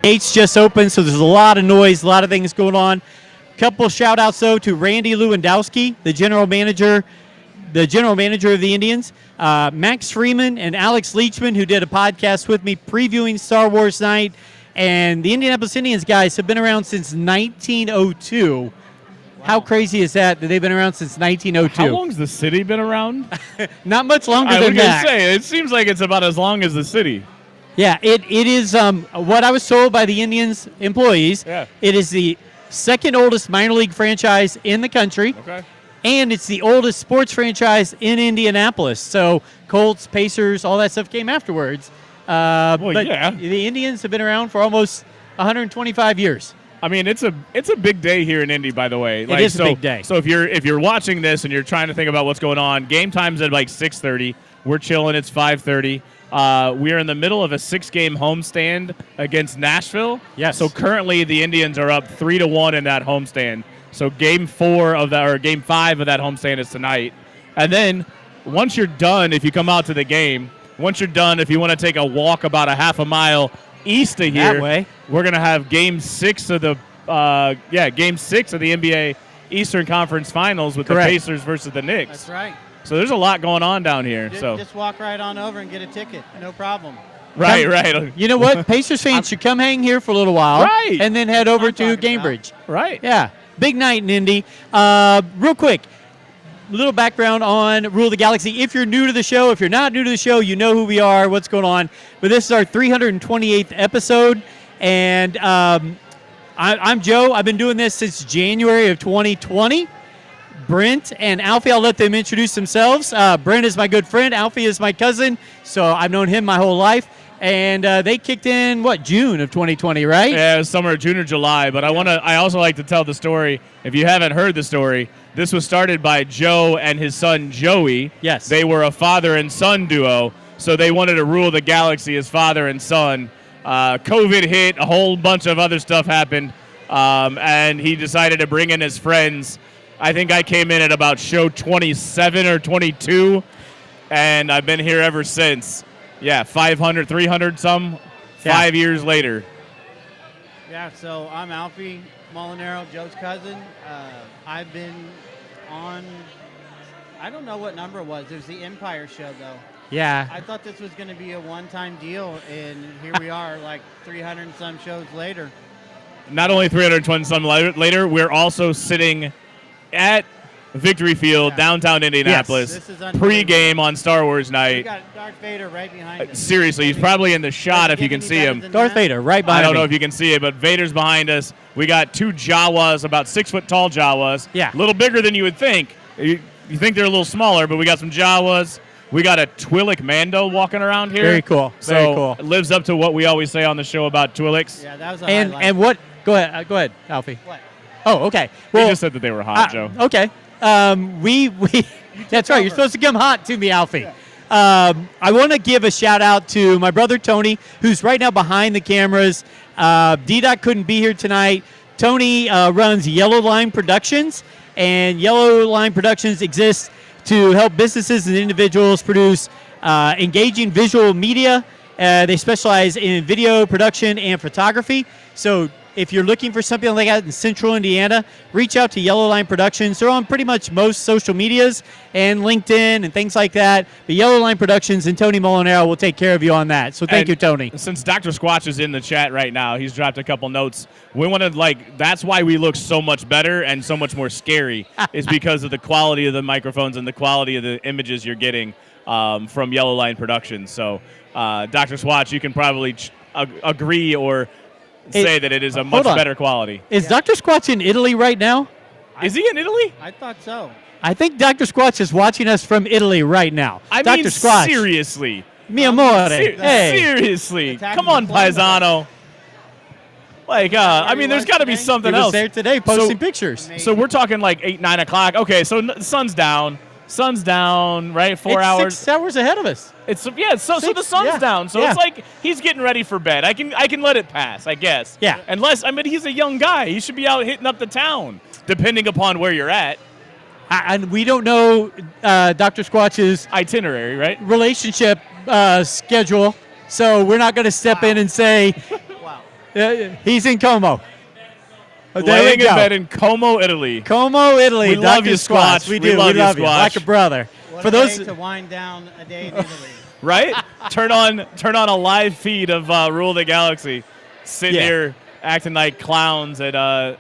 Gates just opened, so there's a lot of noise, a lot of things going on. Couple shout outs though to Randy Lewandowski, the general manager of the Indians, Max Freeman and Alex Leachman, who did a podcast with me previewing Star Wars Night. And the Indianapolis Indians guys have been around since 1902. Wow. How crazy is that they've been around since 1902? How long's the city been around? Not much longer than that. I was going to say, it seems like it's about as long as the city. Yeah, it is what I was told by the Indians employees. Yeah. It is the second oldest minor league franchise in the country. Okay. And it's the oldest sports franchise in Indianapolis. So Colts, Pacers, all that stuff came afterwards. But yeah. The Indians have been around for almost 125 years. I mean, it's a big day here in Indy, by the way. It is a big day. So if you're watching this and you're trying to think about what's going on, game time's at like 6:30. We're chilling. It's 5:30. We are in the middle of a 6-game homestand against Nashville. Yes. So currently the Indians are up 3-1 in that homestand. So game 5 of that homestand is tonight. And then once you're done, if you come out to the game, once you're done, if you want to take a walk about a half a mile east of here, that way, we're going to have game 6 of the NBA Eastern Conference Finals with Correct. the Pacers versus the Knicks. That's right. So there's a lot going on down here. Just walk right on over and get a ticket. No problem. Right. You know what? Pacers fans should come hang here for a little while. Right. And then head over to Cambridge. Right. Yeah. Big night in Indy. Real quick, little background on Rule of the Galaxy. If you're new to the show, if you're not new to the show, you know who we are, what's going on. But this is our 328th episode. And I'm Joe. I've been doing this since January of 2020. Brent and Alfie, I'll let them introduce themselves. Brent is my good friend. Alfie is my cousin, so I've known him my whole life. And they kicked in, June of 2020, right? Yeah, it was summer, June or July. But I also like to tell the story. If you haven't heard the story, this was started by Joe and his son, Joey. Yes. They were a father and son duo, so they wanted to rule the galaxy as father and son. COVID hit, a whole bunch of other stuff happened, and he decided to bring in his friends. I think I came in at about show 27 or 22, and I've been here ever since. Yeah, 500, 300 some, 5 years later. Yeah, so I'm Alfie Molinaro, Joe's cousin. I've been on, I don't know what number it was. It was the Empire show, though. Yeah. I thought this was going to be a one-time deal, and here we are, like 300 and some shows later. Not only 320 some later, we're also sitting at Victory Field, downtown Indianapolis, pre-game on Star Wars Night. We got Darth Vader right behind us. Seriously, he's probably in the shot if you can see him. Darth Vader, right behind I don't me. know if you can see it, but Vader's behind us. We got 2 Jawas, about 6-foot-tall Jawas. Yeah. A little bigger than you would think. You think they're a little smaller, but we got some Jawas. We got a Twi'lek Mando walking around here. Very cool. Very cool. It lives up to what we always say on the show about Twi'leks. Yeah, that was a highlight. And what? Go ahead, Alfie. What? Oh, okay. Well, we just said that they were hot, Joe. Okay. We that's right. You're supposed to come hot to me, Alfie. Yeah. I want to give a shout out to my brother Tony, who's right now behind the cameras. DDoc couldn't be here tonight. Tony runs Yellow Line Productions, and Yellow Line Productions exists to help businesses and individuals produce engaging visual media. They specialize in video production and photography. So if you're looking for something like that in Central Indiana, reach out to Yellow Line Productions. They're on pretty much most social medias and LinkedIn and things like that. But Yellow Line Productions and Tony Molinaro will take care of you on that. So thank you, Tony. Since Dr. Squatch is in the chat right now, he's dropped a couple notes. We want to, that's why we look so much better and so much more scary is because of the quality of the microphones and the quality of the images you're getting from Yellow Line Productions. So, Dr. Squatch, you can probably agree or say that it is a much better quality. Is Dr. Squatch in Italy right now? Is he in Italy? I thought so. I think Dr. Squatch is watching us from Italy right now. Dr. Squatch. Seriously. Mi amore. Hey. Seriously. Come on, Paisano. I mean, there's got to be something else. He was there today posting pictures. So we're talking like 8, 9 o'clock. Okay, so sun's down. Sun's down, right? 4 hours. 6 hours ahead of us. So the sun's down. So it's like he's getting ready for bed. I can let it pass, I guess. Yeah. Unless, he's a young guy. He should be out hitting up the town, depending upon where you're at. And we don't know Dr. Squatch's itinerary, right? relationship schedule, so we're not going to step in and say Wow. he's in Como. There we Laying in go. bed in Como, Italy. Como, Italy. We love Dr. you, Squatch. We We do. love We you, love you. Squatch. Like a brother. What For a those way to wind down a day in Italy. Right? turn on a live feed of Rule the Galaxy, sitting Yeah. here acting like clowns at.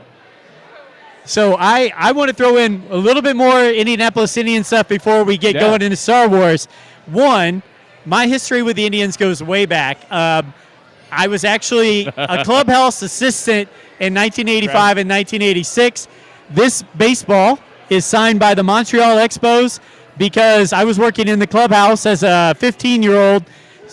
So I want to throw in a little bit more Indianapolis Indian stuff before we get going into Star Wars. One, my history with the Indians goes way back. I was actually a clubhouse assistant in 1985 and 1986. This baseball is signed by the Montreal Expos because I was working in the clubhouse as a 15-year-old.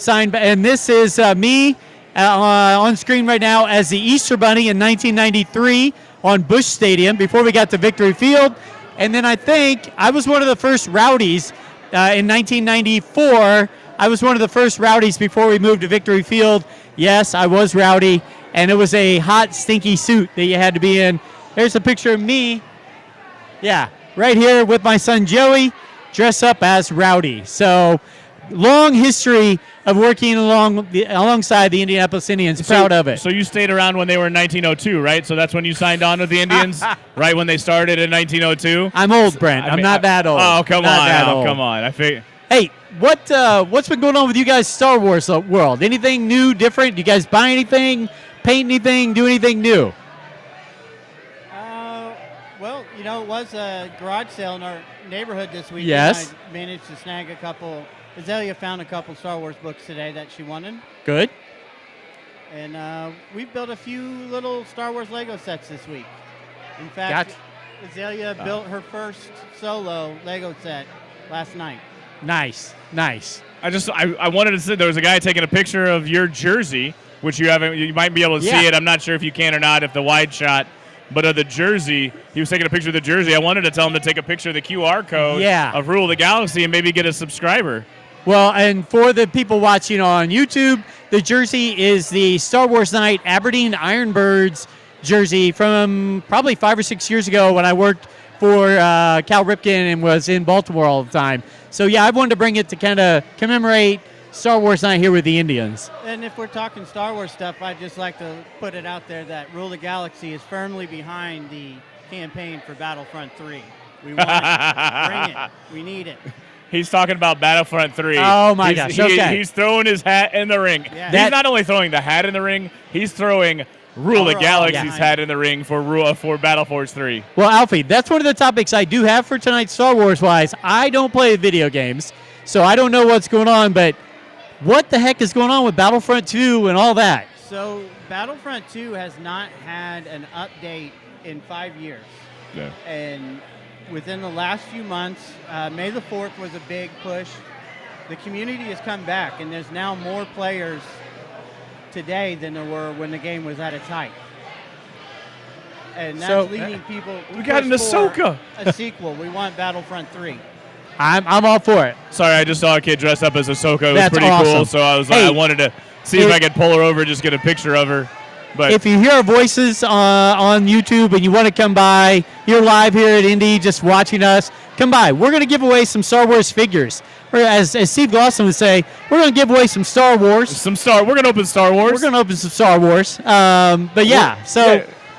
And this is me on screen right now as the Easter Bunny in 1993 on Busch Stadium before we got to Victory Field. And then I think I was one of the first rowdies in 1994. I was one of the first rowdies before we moved to Victory Field. Yes, I was rowdy, and it was a hot, stinky suit that you had to be in. There's a picture of me. Yeah, right here with my son Joey, dressed up as Rowdy. So, long history of working alongside the Indianapolis Indians. Proud of it. So you stayed around when they were in 1902, right? So that's when you signed on with the Indians, right when they started in 1902? I'm old, Brent. I'm not that old. Oh, come Not on. that Oh, old. come on. I figured. Hey, what's been going on with you guys, Star Wars world? Anything new, different? Do you guys buy anything, paint anything, do anything new? Well, it was a garage sale in our neighborhood this week. Yes. I managed to snag a couple. Azalea found a couple Star Wars books today that she wanted. Good. And we built a few little Star Wars Lego sets this week. In fact, Azalea built her first solo Lego set last night. Nice. I wanted to say there was a guy taking a picture of your jersey, which you might be able to see it. I'm not sure if you can or not, if the wide shot. But of the jersey, he was taking a picture of the jersey. I wanted to tell him to take a picture of the QR code of Rule of the Galaxy and maybe get a subscriber. Well, and for the people watching on YouTube, the jersey is the Star Wars Night Aberdeen Ironbirds jersey from probably 5 or 6 years ago when I worked for Cal Ripken and was in Baltimore all the time. So, yeah, I wanted to bring it to kind of commemorate Star Wars Night here with the Indians. And if we're talking Star Wars stuff, I'd just like to put it out there that Rule the Galaxy is firmly behind the campaign for Battlefront 3. We want it. Bring it. We need it. He's talking about Battlefront 3. Oh, my gosh. Okay. He's throwing his hat in the ring. Yeah. He's not only throwing the hat in the ring, he's throwing Rule of the Galaxy's hat in the ring for Battle Force 3. Well, Alfie, that's one of the topics I do have for tonight Star Wars-wise. I don't play video games, so I don't know what's going on, but what the heck is going on with Battlefront 2 and all that? So Battlefront 2 has not had an update in 5 years. Yeah. And within the last few months, May the 4th was a big push. The community has come back, and there's now more players today than there were when the game was at its height. And that's leading people. We got an Ahsoka. A sequel. We want Battlefront 3. I'm all for it. Sorry, I just saw a kid dressed up as Ahsoka. It was That's pretty awesome. cool, so I wanted to see if I could pull her over and just get a picture of her. But if you hear our voices on YouTube and you want to come by, you're live here at Indy just watching us, come by. We're going to give away some Star Wars figures. Or as Steve Glosson would say, we're going to give away some Star Wars. We're going to open Star Wars. We're going to open some Star Wars. But yeah,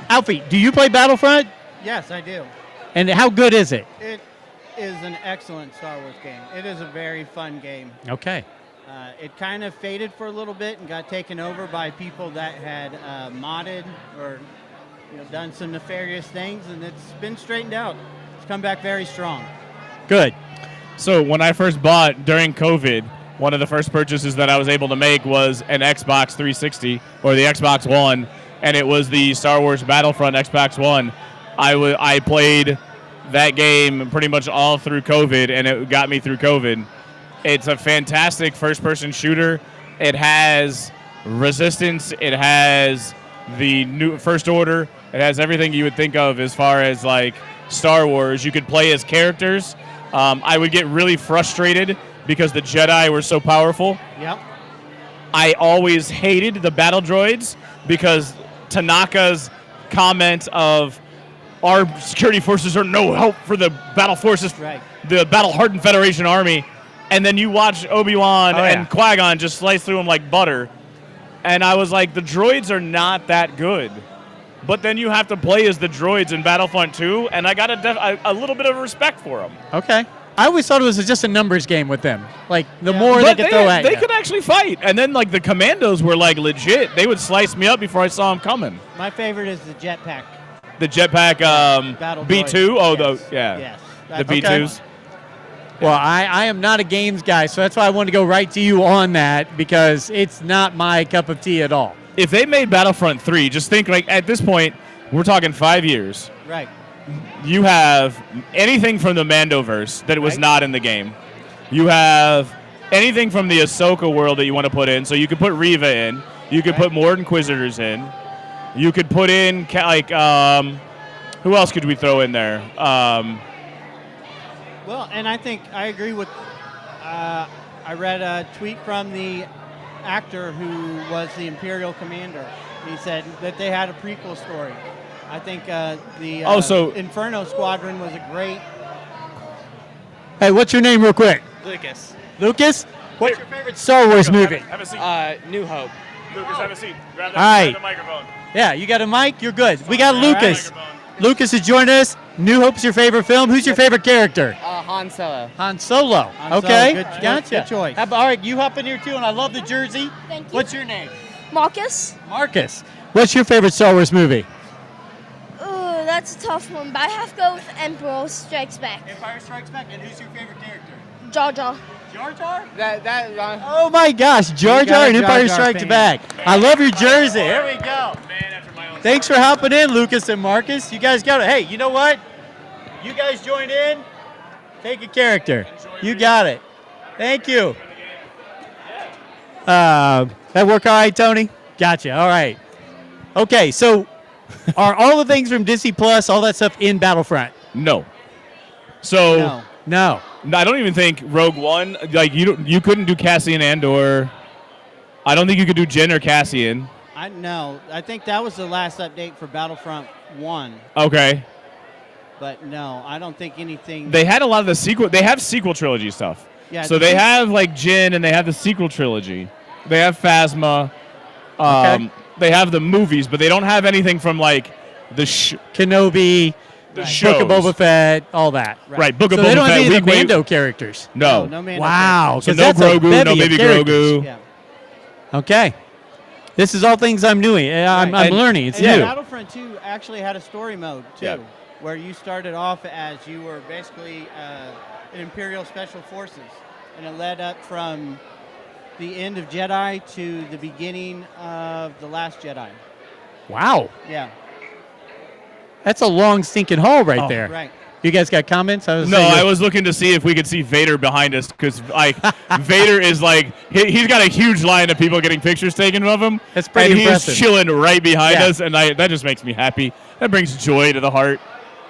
Alfie, do you play Battlefront? Yes, I do. And how good is it? It is an excellent Star Wars game. It is a very fun game. Okay. It kind of faded for a little bit and got taken over by people that had modded or done some nefarious things, and it's been straightened out. It's come back very strong. Good. So when I first bought during COVID, one of the first purchases that I was able to make was an Xbox 360 or the Xbox One, and it was the Star Wars Battlefront Xbox One. I played that game pretty much all through COVID, and it got me through COVID. It's a fantastic first-person shooter. It has Resistance. It has the new First Order. It has everything you would think of as far as like Star Wars. You could play as characters. I would get really frustrated because the Jedi were so powerful. Yep. I always hated the battle droids because Tanaka's comment of our security forces are no help for the battle forces, Right. the battle-hardened Federation army. And then you watch Obi-Wan and Qui-Gon just slice through them like butter. And I was like, the droids are not that good. But then you have to play as the droids in Battlefront 2, and I got a little bit of respect for them. Okay. I always thought it was just a numbers game with them. Like, the more they could throw at you. They could actually fight. And then, like, the commandos were, like, legit. They would slice me up before I saw them coming. My favorite is the jetpack. The jetpack Battle B2? droid. Oh, Yes. Yes. The That's- B2s. Well, I am not a games guy, so that's why I wanted to go right to you on that, because it's not my cup of tea at all. If they made Battlefront 3, just think, like, at this point, we're talking 5 years. Right. You have anything from the Mandoverse that was not in the game. You have anything from the Ahsoka world that you want to put in. So you could put Reva in. You could put more Inquisitors in. You could put in, who else could we throw in there? Well, and I think I agree with. I read a tweet from the actor who was the Imperial commander. He said that they had a prequel story. I think the Inferno Squadron was a great. Hey, what's your name real quick? Lucas. Lucas? What's your favorite Star Wars movie? Have a seat. New Hope. Lucas, have a seat. Grab All right. the microphone. Yeah, you got a mic? You're good. We got Lucas. Microphone. Lucas has joined us. New Hope's your favorite film. Who's your favorite character? Han Solo. Han Solo. Han Solo. Okay, Good- gotcha. good choice. All right, you hop in here too, and I love the jersey. Thank you. What's your name? Marcus? Marcus. What's your favorite Star Wars movie? Ooh, that's a tough one, but I have to go with Emperor Strikes Back. Empire Strikes Back. And who's your favorite character? Jar Jar. Jar Jar? That Oh my gosh, Jar You got Jar a and Jar Empire Jar Strikes fan. Back. I love your jersey. There we go. Man after my own Thanks for hopping in, Lucas and Marcus. You guys got it. Hey, you know what? You guys join in. Take a character. You got it. Thank you. That work all right, Tony? Gotcha. All right. Okay, so are all the things from Disney Plus, all that stuff in Battlefront? No. So No. No. I don't even think Rogue One. Like you couldn't do Cassian Andor. I don't think you could do Jyn or Cassian. No. I think that was the last update for Battlefront 1. Okay. But no, I don't think anything. They had a lot of the sequel. They have sequel trilogy stuff. Yeah, So they have like Jyn, and they have the sequel trilogy. They have Phasma. Okay. They have the movies, but they don't have anything from like the Kenobi, Right. shows. Book of Boba Fett, all that. Right. Book So of they Boba don't have Fett. any of the Mando characters. No. No man. Wow. So 'cause no that's a Grogu, bevy no of baby characters. Grogu. Yeah. Okay. This is all things I'm doing. I'm And- learning. It's And new. Battlefront 2 actually had a story mode too, Yeah. where you started off as you were basically an Imperial Special Forces, and it led up from the end of Jedi to the beginning of the Last Jedi. Wow. Yeah, That's a long stinking haul right Oh. there. right. You guys got comments? No, I was looking to see if we could see Vader behind us because like Vader is like he's got a huge line of people getting pictures taken of him. That's pretty and impressive. he's chilling right behind Yeah. us, and that just makes me happy. That brings joy to the heart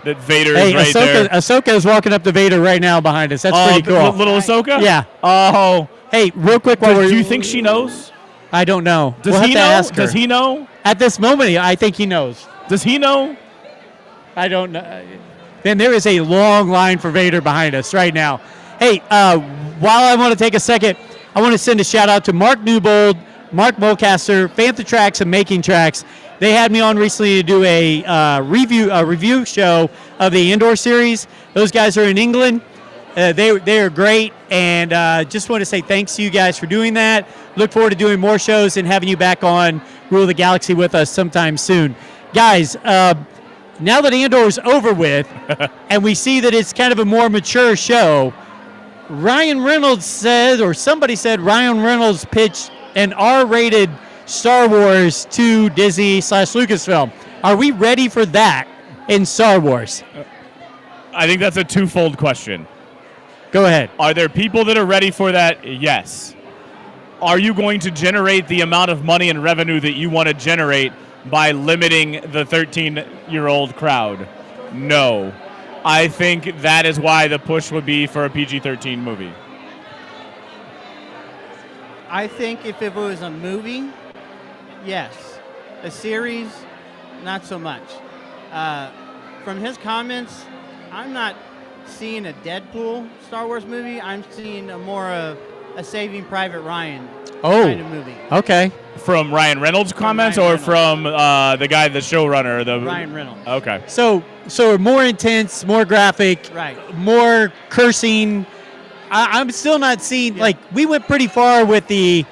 that Vader Hey, is right there. Ahsoka is walking up to Vader right now behind us. That's pretty cool. Little Ahsoka? Yeah. Oh. Hey, real quick, while Do we're, you think she knows? I don't know. Does we'll he have to know? ask her. Does he know? At this moment, I think he knows. Does he know? I don't know. Then there is a long line for Vader behind us right now. Hey, while I want to take a second, I want to send a shout out to Mark Newbold, Mark Mulcaster, Fantha Tracks and Making Tracks. They had me on recently to do a review show of the Indoor series. Those guys are in England. They are great, and just want to say thanks to you guys for doing that. Look forward to doing more shows and having you back on Rule of the Galaxy with us sometime soon. Guys, now that Andor's over with, and we see that it's kind of a more mature show, Ryan Reynolds said, or somebody said Ryan Reynolds pitched an R-rated Star Wars to Disney/Lucasfilm. Are we ready for that in Star Wars? I think that's a twofold question. Go ahead. Are there people that are ready for that? Yes. Are you going to generate the amount of money and revenue that you want to generate by limiting the 13-year-old crowd? No. I think that is why the push would be for a PG-13 movie. I think if it was a movie, yes. A series, not so much. from his comments, I'm not seeing a Deadpool Star Wars movie. I'm seeing a Saving Private Ryan kind of movie. Okay. From Ryan Reynolds' comments, Ryan or Reynolds. from the guy, the showrunner? Ryan Reynolds. Okay. So more intense, more graphic, Right. more cursing. I'm still not seeing, like, we went pretty far with the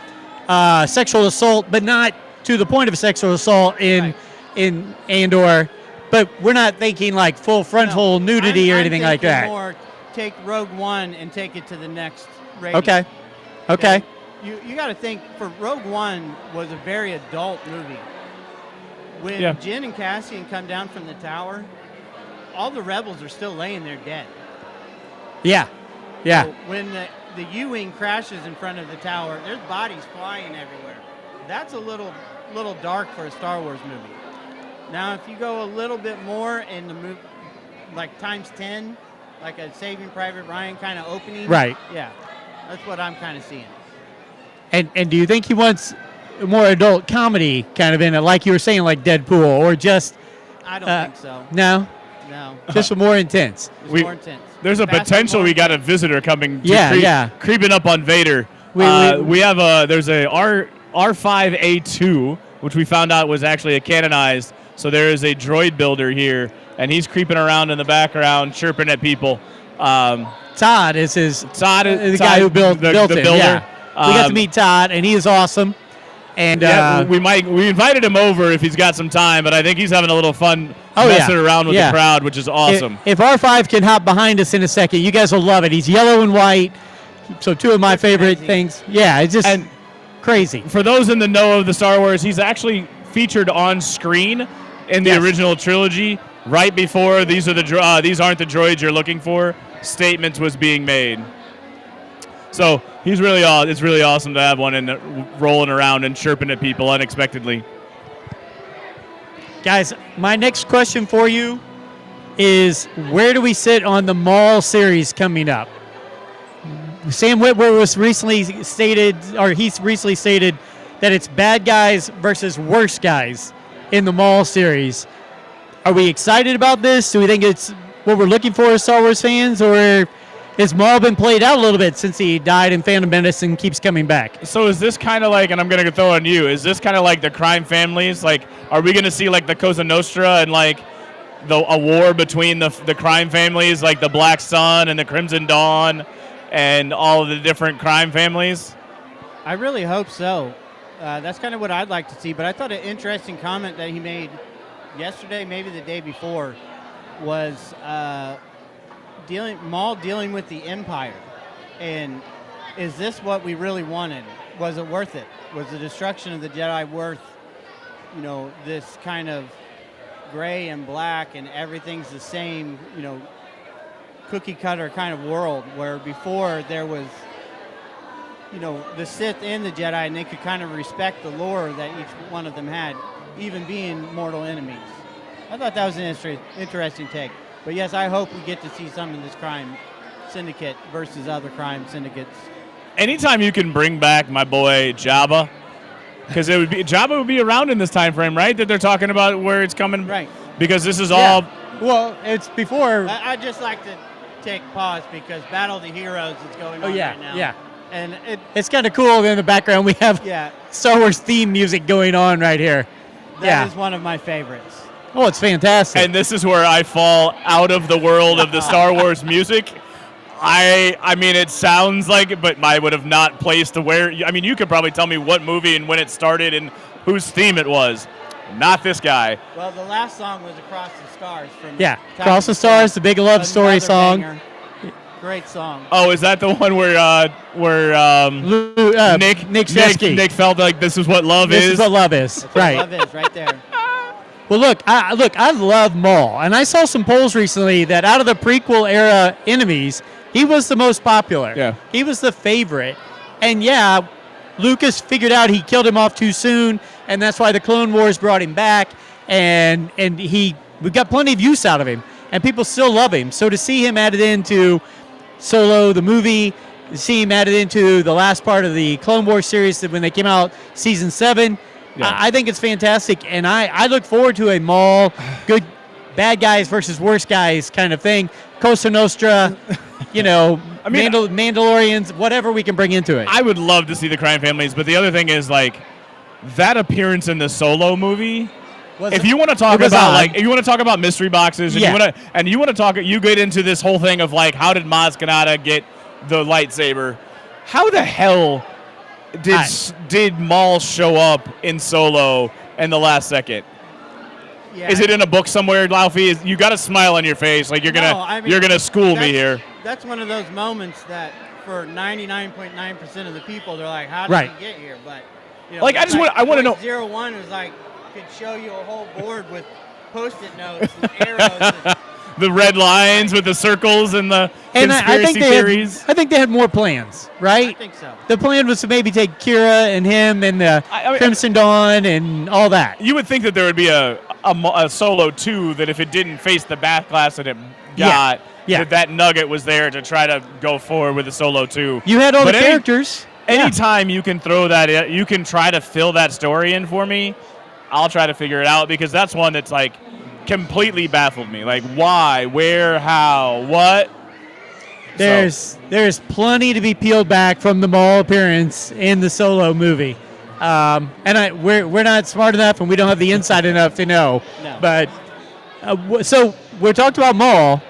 sexual assault, but not to the point of sexual assault in Andor. But we're not thinking like full frontal nudity or anything like that. More take Rogue One and take it to the next rating. Okay. You got to think, for Rogue One was a very adult movie. When Jyn and Cassian come down from the tower, all the rebels are still laying there dead. Yeah. So when the U-wing crashes in front of the tower, there's bodies flying everywhere. That's a little dark for a Star Wars movie. Now, if you go a little bit more in the movie, like times 10, like a Saving Private Ryan kind of opening. Right. Yeah, that's what I'm kind of seeing. And do you think he wants more adult comedy kind of in it, like you were saying, like Deadpool, or just? I don't think so. No. Just more intense. More intense. There's a Faster, potential more we got a intense. visitor coming. Creeping up on Vader. We have there's a R5A2, which we found out was actually a canonized. So there is a droid builder here, and he's creeping around in the background, chirping at people. Todd is the guy who built the it. builder. Yeah. We got to meet Todd, and he is awesome. And we invited him over if he's got some time, but I think he's having a little fun messing around with the crowd, which is awesome. If R5 can hop behind us in a second, you guys will love it. He's yellow and white, so two of my favorite things. Yeah, it's just crazy. For those in the know of the Star Wars, he's actually featured on screen in the original trilogy right before these aren't the droids you're looking for statements was being made. So it's really awesome to have one rolling around and chirping at people unexpectedly. Guys, my next question for you is, where do we sit on the Maul series coming up? Sam Witwer was recently stated that it's bad guys versus worse guys in the Maul series. Are we excited about this? Do we think it's what we're looking for as Star Wars fans, or has Maul been played out a little bit since he died in Phantom Menace and keeps coming back? So is this kind of like, and I'm going to throw on you, is this kind of like the crime families? Like, are we going to see like the Cosa Nostra and like a war between the crime families, like the Black Sun and the Crimson Dawn and all of the different crime families? I really hope so. That's kind of what I'd like to see. But I thought an interesting comment that he made yesterday, maybe the day before, was Maul dealing with the Empire. And is this what we really wanted? Was it worth it? Was the destruction of the Jedi worth, this kind of gray and black and everything's the same, cookie cutter kind of world, where before there was, the Sith and the Jedi, and they could kind of respect the lore that each one of them had, even being mortal enemies. I thought that was an interesting take. But yes, I hope we get to see some of this crime syndicate versus other crime syndicates. Anytime you can bring back my boy Jabba, because Jabba would be around in this time frame, right? That they're talking about where it's coming, right? Because this is all. Well, it's before. I'd just like to take pause because Battle of the Heroes is going on right now. Yeah. And it's kind of cool. In the background, we have Star Wars theme music going on right here. That is one of my favorites. Oh, it's fantastic. And this is where I fall out of the world of the Star Wars music. I mean, it sounds like it, but I would have not placed where. I mean, you could probably tell me what movie and when it started and whose theme it was. Not this guy. Well, the last song was Across the Stars from Across the Stars, the big love story song. Banger. Great song. Oh, is that the one where Nick felt like this is what love is? This is what love is. That's right. What love is right there. Well, look, I love Maul, and I saw some polls recently that out of the prequel era enemies, he was the most popular. Yeah. He was the favorite. And Lucas figured out he killed him off too soon, and that's why the Clone Wars brought him back, and we got plenty of use out of him, and people still love him. So to see him added into Solo, the movie, see him added into the last part of the Clone Wars series when they came out, season 7, I think it's fantastic, and I look forward to a Maul, good bad guys versus worse guys kind of thing. Cosa Nostra, Mandalorians, whatever we can bring into it. I would love to see the crime families, but the other thing is like that appearance in the Solo movie. If you want to talk about mystery boxes, and you want to you get into this whole thing of like, how did Maz Kanata get the lightsaber? How the hell did Maul show up in Solo in the last second? Yeah. Is it in a book somewhere, Alfie? You got a smile on your face, like you're gonna school me here. That's one of those moments that for 99.9% of the people, they're like, how did he get here? But like I want to know. 01 was like could show you a whole board with Post-it notes and arrows. The red lines with the circles and the conspiracy theories. I think they had more plans, right? I think so. The plan was to maybe take Kira and him and the Crimson Dawn and all that. You would think that there would be a Solo 2 that if it didn't face the backlash that it got, that nugget was there to try to go forward with the Solo 2. You had all the characters. Anytime you can throw that, you can try to fill that story in for me, I'll try to figure it out because that's one that's like completely baffled me. Like why, where, how, what? There's plenty to be peeled back from the Maul appearance in the Solo movie. And we're not smart enough and we don't have the insight enough to know. No. But so we're talking about Maul.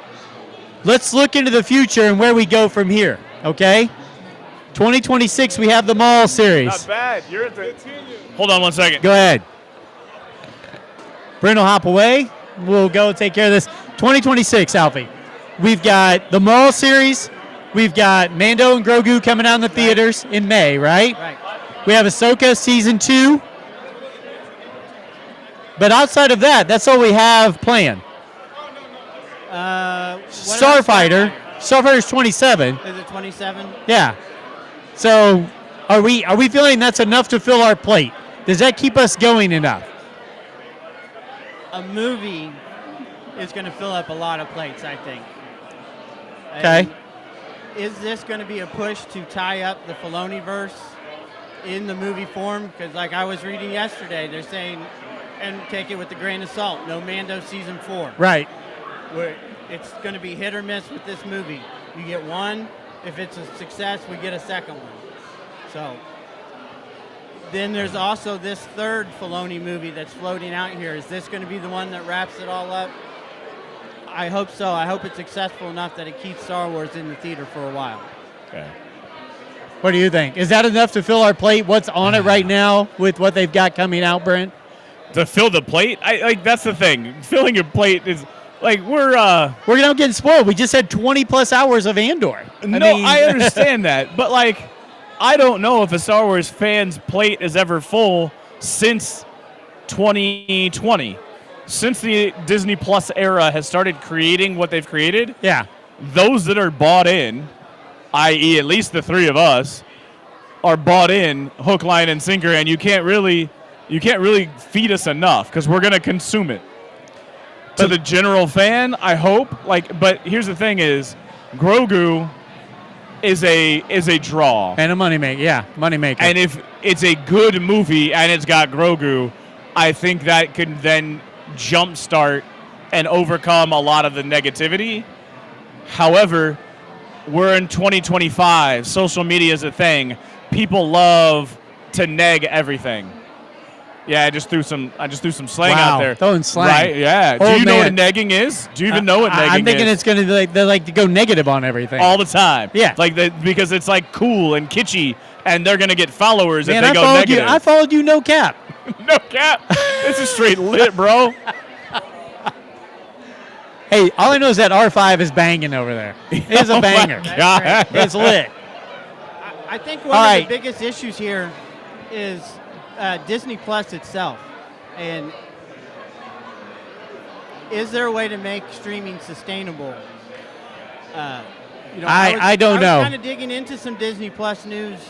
Let's look into the future and where we go from here, okay? 2026, we have the Maul series. Not bad. You're at the... Hold on one second. Go ahead. Brent will hop away. We'll go take care of this. 2026, Alfie. We've got the Maul series. We've got Mando and Grogu coming out in the theaters in May, right? Right. We have Ahsoka Season 2. But outside of that, that's all we have planned. Starfighter. Starfighter's 27. Is it 27? Yeah. So are we feeling that's enough to fill our plate? Does that keep us going enough? A movie is going to fill up a lot of plates, I think. Okay. Is this going to be a push to tie up the Filoni-verse in the movie form? Because like I was reading yesterday, they're saying, and take it with a grain of salt, no Mando Season 4. Right. Where it's going to be hit or miss with this movie. You get one. If it's a success, we get a second one. So then there's also this third Filoni movie that's floating out here. Is this going to be the one that wraps it all up? I hope so. I hope it's successful enough that it keeps Star Wars in the theater for a while. Okay. What do you think? Is that enough to fill our plate? What's on it right now with what they've got coming out, Brent? To fill the plate? That's the thing. Filling your plate is like we're not getting spoiled. We just had 20 plus hours of Andor. I understand that, but like I don't know if a Star Wars fan's plate is ever full since 2020. Since the Disney Plus era has started creating what they've created. Yeah. Those that are bought in, i.e. at least the three of us, are bought in hook, line, and sinker, and you can't really feed us enough because we're gonna consume it. To the general fan, I hope. But here's the thing: is Grogu is a draw and a moneymaker. Yeah, moneymaker. And if it's a good movie and it's got Grogu, I think that could then jumpstart and overcome a lot of the negativity. However, we're in 2025. Social media is a thing. People love to neg everything. Yeah, I just threw some slang out there. Throwing slang. Right? Yeah. Do you know what negging is? Do you even know what negging is? I'm thinking it's going to be they like to go negative on everything. All the time. Yeah. Because it's like cool and kitschy, and they're going to get followers if they go negative. I followed you, no cap. No cap. This is straight lit, bro. Hey, all I know is that R5 is banging over there. It's a banger. God. It's lit. I think one of the biggest issues here is Disney Plus itself. And is there a way to make streaming sustainable? I don't know. I was kind of digging into some Disney Plus news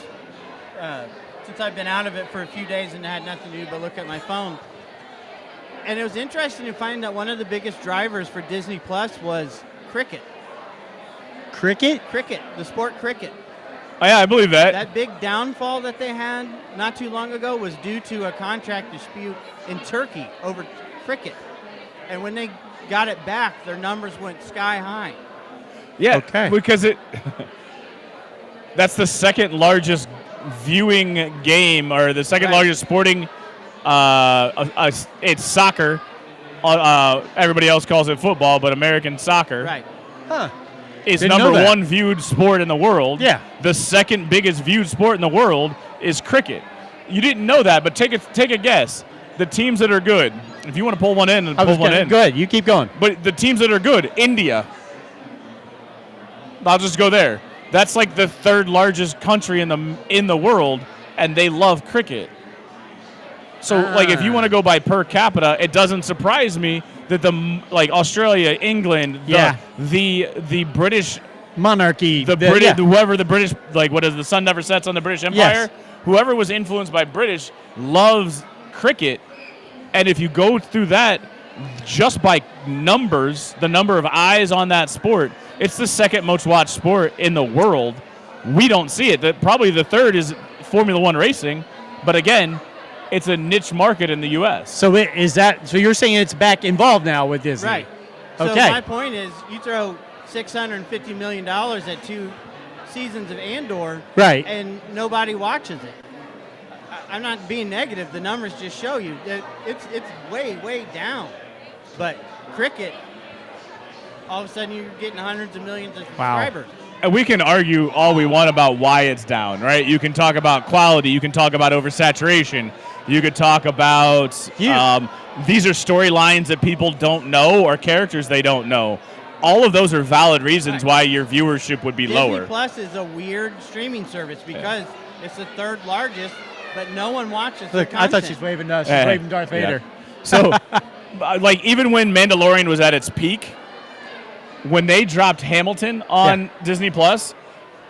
since I've been out of it for a few days and had nothing to do but look at my phone. And it was interesting to find that one of the biggest drivers for Disney Plus was cricket. Cricket? Cricket, the sport cricket. Oh, yeah, I believe that. That big downfall that they had not too long ago was due to a contract dispute in Turkey over cricket. And when they got it back, their numbers went sky high. Yeah, Okay. because that's the second largest viewing game, or the second Right. largest sporting. It's soccer. Everybody else calls it football, but American soccer Right. Huh. is Didn't know number that. one viewed sport in the world. Yeah. The second biggest viewed sport in the world is cricket. You didn't know that, but take a guess. The teams that are good. If you want to pull one in, pull one in. Go ahead. You keep going. But the teams that are good, India. I'll just go there. That's like the third largest country in the world, and they love cricket. So, like, if you want to go by per capita, it doesn't surprise me that Australia, England, the British Monarchy. whoever the British, what is the sun never sets on the British Empire? Yes. Whoever was influenced by British loves cricket, and if you go through that just by numbers, the number of eyes on that sport, it's the second most watched sport in the world. We don't see it. Probably the third is Formula One racing, but again, it's a niche market in the U.S. So so you're saying it's back involved now with Disney? Right. So Okay. my point is, you throw $650 million at 2 seasons of Andor, Right. and nobody watches it. I'm not being negative. The numbers just show you that it's way, way down. But cricket, all of a sudden you're getting hundreds of millions of subscribers. And we can argue all we want about why it's down, right? You can talk about quality. You can talk about oversaturation. You could talk about these are storylines that people don't know or characters they don't know. All of those are valid reasons why your viewership would be lower. Disney Plus is a weird streaming service because it's the third largest, but no one watches the Look, I content. thought she's waving us. She's waving Darth Vader. So, even when Mandalorian was at its peak, when they dropped Hamilton on Disney Plus,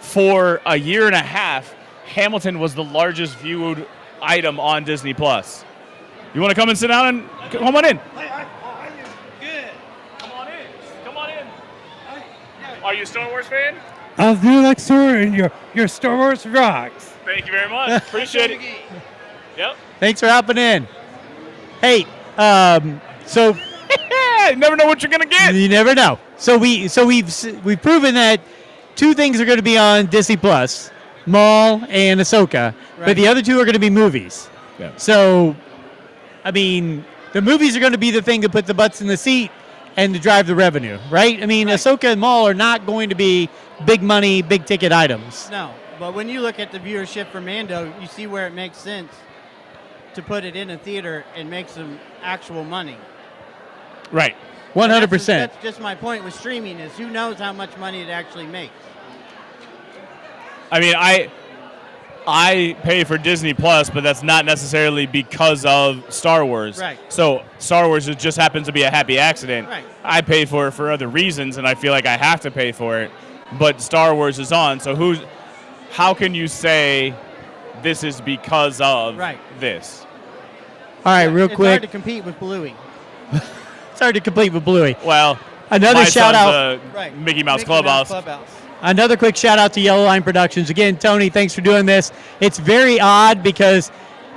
for a year and a half, Hamilton was the largest viewed item on Disney Plus. You want to come and sit down and come on in? Good. Come on in. Come on in. Are you a Star Wars fan? I do like Star Wars, and your Star Wars rocks. Thank you very much. Appreciate it. Yep. Thanks for hopping in. Hey, so You never know what you're gonna get. you never know. So we've proven that 2 things are going to be on Disney Plus, Maul and Ahsoka, but Right. the other 2 are going to be movies. Yeah. So, I mean, the movies are going to be the thing to put the butts in the seat and to drive the revenue, right? I mean, Ahsoka and Maul are not going to be big money, big ticket items. No, but when you look at the viewership for Mando, you see where it makes sense to put it in a theater and make some actual money. Right. 100%. That's just my point with streaming is who knows how much money it actually makes. I mean, I pay for Disney Plus, but that's not necessarily because of Star Wars. Right. So Star Wars just happens to be a happy accident. Right. I pay for it for other reasons, and I feel like I have to pay for it. But Star Wars is on, so how can you say this is because of this? All right, real It's quick. hard to compete with Bluey. It's hard to complete with Bluey. Well, Another my shout son's out. Right. Mickey Mouse Clubhouse. Another quick shout out to Yellow Line Productions. Again, Tony, thanks for doing this. It's very odd because